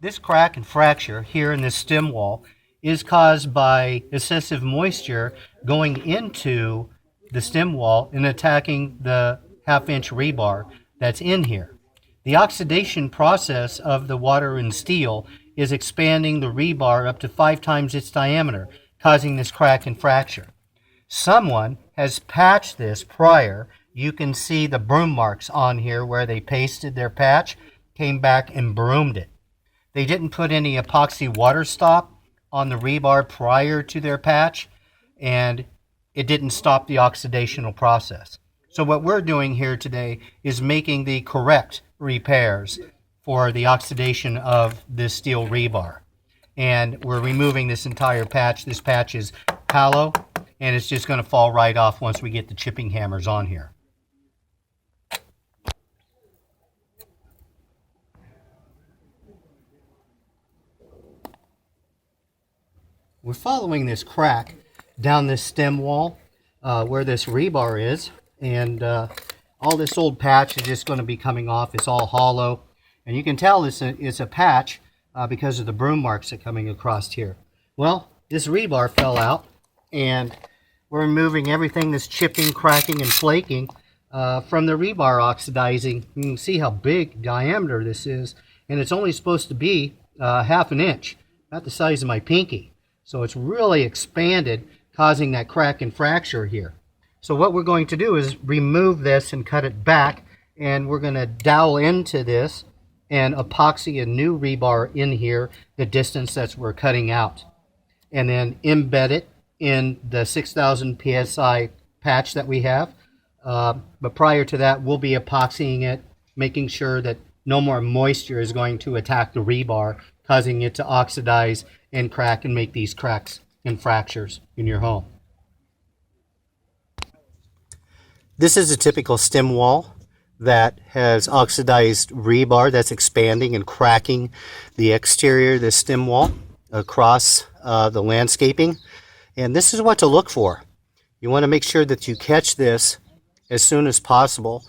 This crack and fracture here in this stem wall is caused by excessive moisture going into the stem wall and attacking the half-inch rebar that's in here. The oxidation process of the water and steel is expanding the rebar up to 5 times its diameter, causing this crack and fracture. Someone has patched this prior. You can see the broom marks on here where they pasted their patch, came back and broomed it. They didn't put any epoxy water stop on the rebar prior to their patch, and it didn't stop the oxidational process. So what we're doing here today is making the correct repairs for the oxidation of this steel rebar. And we're removing this entire patch. This patch is hollow, and it's just going to fall right off once we get the chipping hammers on here. We're following this crack down this stem wall where this rebar is, and all this old patch is just going to be coming off. It's all hollow, and you can tell it's a patch because of the broom marks that are coming across here. Well, this rebar fell out, and we're removing everything that's chipping, cracking, and flaking from the rebar oxidizing. You can see how big diameter this is, and it's only supposed to be ½ inch, about the size of my pinky. So it's really expanded, causing that crack and fracture here. So what we're going to do is remove this and cut it back, and we're going to dowel into this and epoxy a new rebar in here, the distance that we're cutting out, and then embed it in the 6,000 psi patch that we have. But prior to that, we'll be epoxying it, making sure that no more moisture is going to attack the rebar, causing it to oxidize and crack and make these cracks and fractures in your home. This is a typical stem wall that has oxidized rebar that's expanding and cracking the exterior of the stem wall across the landscaping. And this is what to look for. You want to make sure that you catch this as soon as possible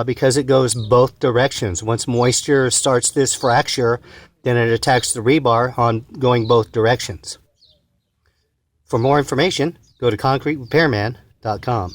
because it goes both directions. Once moisture starts this fracture, then it attacks the rebar on going both directions. For more information, go to concreterepairman.com.